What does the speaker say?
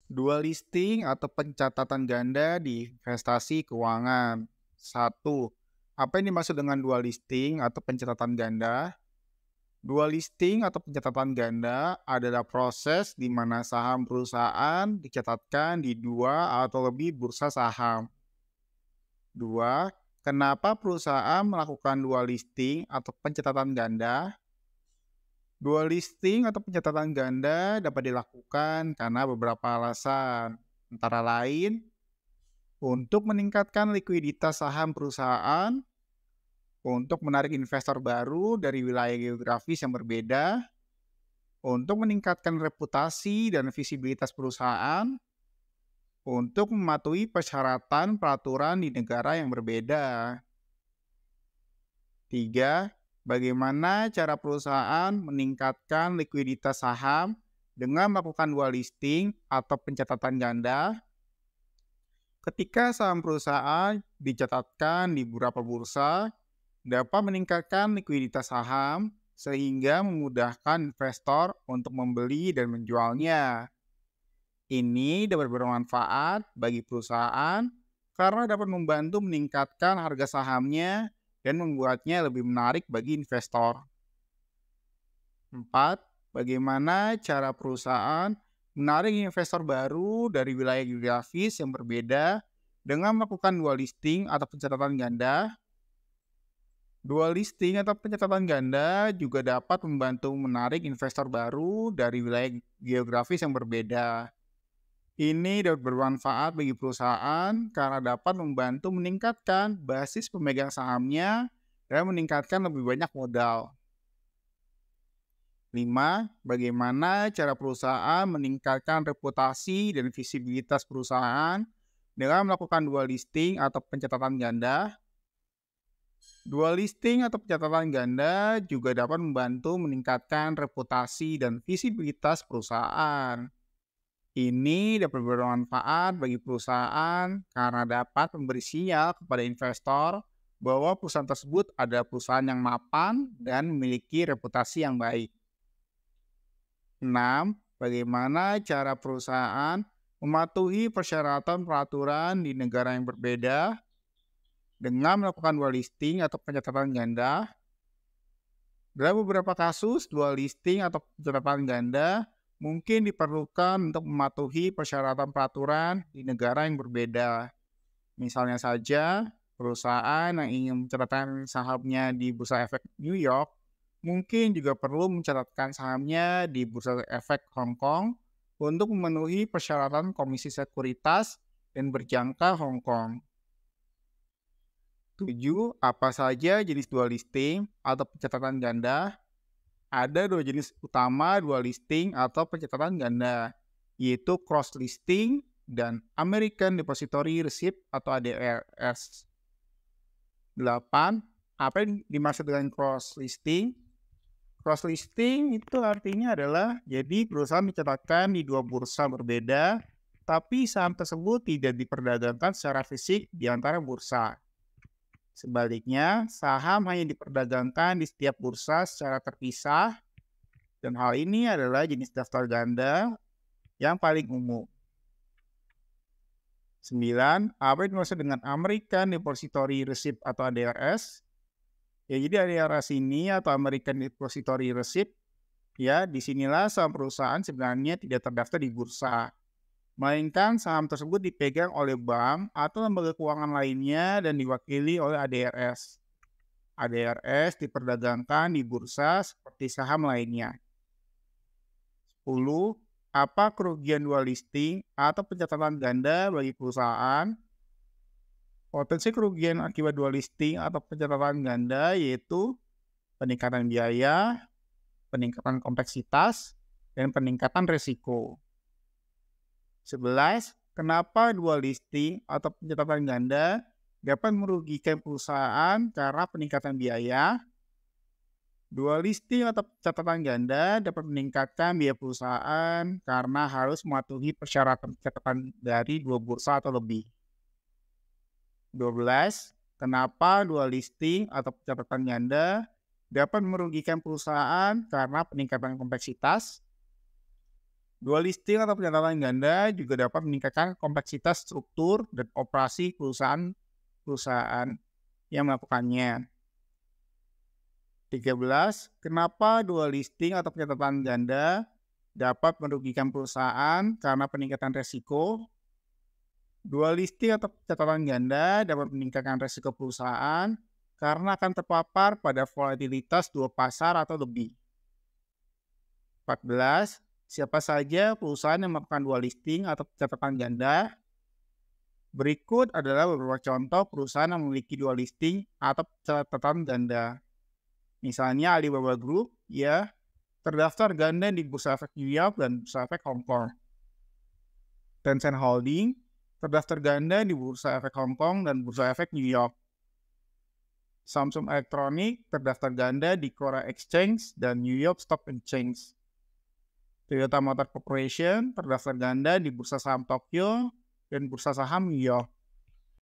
Dua listing atau pencatatan ganda di investasi keuangan. Satu, apa yang dimaksud dengan dua listing atau pencatatan ganda? Dua listing atau pencatatan ganda adalah proses di mana saham perusahaan dicatatkan di dua atau lebih bursa saham. Dua, kenapa perusahaan melakukan dua listing atau pencatatan ganda? Dua listing atau pencatatan ganda dapat dilakukan karena beberapa alasan, antara lain untuk meningkatkan likuiditas saham perusahaan, untuk menarik investor baru dari wilayah geografis yang berbeda, untuk meningkatkan reputasi dan visibilitas perusahaan, untuk mematuhi persyaratan peraturan di negara yang berbeda. Tiga, bagaimana cara perusahaan meningkatkan likuiditas saham dengan melakukan dua listing atau pencatatan ganda? Ketika saham perusahaan dicatatkan di beberapa bursa, dapat meningkatkan likuiditas saham sehingga memudahkan investor untuk membeli dan menjualnya. Ini dapat bermanfaat bagi perusahaan karena dapat membantu meningkatkan harga sahamnya dan membuatnya lebih menarik bagi investor. 4. Bagaimana cara perusahaan menarik investor baru dari wilayah geografis yang berbeda dengan melakukan dua listing atau pencatatan ganda? Dua listing atau pencatatan ganda juga dapat membantu menarik investor baru dari wilayah geografis yang berbeda. Ini dapat bermanfaat bagi perusahaan karena dapat membantu meningkatkan basis pemegang sahamnya dan meningkatkan lebih banyak modal. 5. Bagaimana cara perusahaan meningkatkan reputasi dan visibilitas perusahaan dengan melakukan dua listing atau pencatatan ganda? Dua listing atau pencatatan ganda juga dapat membantu meningkatkan reputasi dan visibilitas perusahaan. Ini dapat bermanfaat bagi perusahaan karena dapat memberi sinyal kepada investor bahwa perusahaan tersebut adalah perusahaan yang mapan dan memiliki reputasi yang baik. 6. Bagaimana cara perusahaan mematuhi persyaratan peraturan di negara yang berbeda dengan melakukan dua listing atau pencatatan ganda? Dalam beberapa kasus, dua listing atau pencatatan ganda mungkin diperlukan untuk mematuhi persyaratan peraturan di negara yang berbeda. Misalnya saja, perusahaan yang ingin mencatatkan sahamnya di Bursa Efek New York mungkin juga perlu mencatatkan sahamnya di Bursa Efek Hong Kong untuk memenuhi persyaratan Komisi Sekuritas dan berjangka Hong Kong. 7. Apa saja jenis dua listing atau pencatatan ganda? Ada dua jenis utama dua listing atau pencatatan ganda, yaitu cross listing dan American Depository Receipt atau ADRS. 8. Apa yang dimaksud dengan cross listing? Cross listing itu artinya adalah jadi perusahaan mencatatkan di dua bursa berbeda, tapi saham tersebut tidak diperdagangkan secara fisik di antara bursa. Sebaliknya, saham hanya diperdagangkan di setiap bursa secara terpisah, dan hal ini adalah jenis daftar ganda yang paling umum. 9. Apa yang dimaksud dengan American Depository Receipt atau ADRS? Ya, jadi ADRS ini atau American Depository Receipt, ya, disinilah saham perusahaan sebenarnya tidak terdaftar di bursa, melainkan saham tersebut dipegang oleh bank atau lembaga keuangan lainnya dan diwakili oleh ADRS. ADRS diperdagangkan di bursa seperti saham lainnya. 10. Apa kerugian dua listing atau pencatatan ganda bagi perusahaan? Potensi kerugian akibat dua listing atau pencatatan ganda yaitu peningkatan biaya, peningkatan kompleksitas, dan peningkatan risiko. 11. Kenapa dua listing atau pencatatan ganda dapat merugikan perusahaan karena peningkatan biaya? Dua listing atau catatan ganda dapat meningkatkan biaya perusahaan karena harus mematuhi persyaratan catatan dari dua bursa atau lebih. 12. Kenapa dua listing atau catatan ganda dapat merugikan perusahaan karena peningkatan kompleksitas? Dua listing atau pencatatan ganda juga dapat meningkatkan kompleksitas struktur dan operasi perusahaan yang melakukannya. 13. Kenapa dua listing atau pencatatan ganda dapat merugikan perusahaan karena peningkatan resiko? Dua listing atau pencatatan ganda dapat meningkatkan resiko perusahaan karena akan terpapar pada volatilitas dua pasar atau lebih. 14. Siapa saja perusahaan yang melakukan dua listing atau pencatatan ganda? Berikut adalah beberapa contoh perusahaan yang memiliki dua listing atau pencatatan ganda. Misalnya Alibaba Group, ya, terdaftar ganda di Bursa Efek New York dan Bursa Efek Hong Kong. Tencent Holding, terdaftar ganda di Bursa Efek Hong Kong dan Bursa Efek New York. Samsung Electronics, terdaftar ganda di Korea Exchange dan New York Stock Exchange. Toyota Motor Corporation, terdaftar ganda di Bursa Saham Tokyo dan Bursa Saham New York.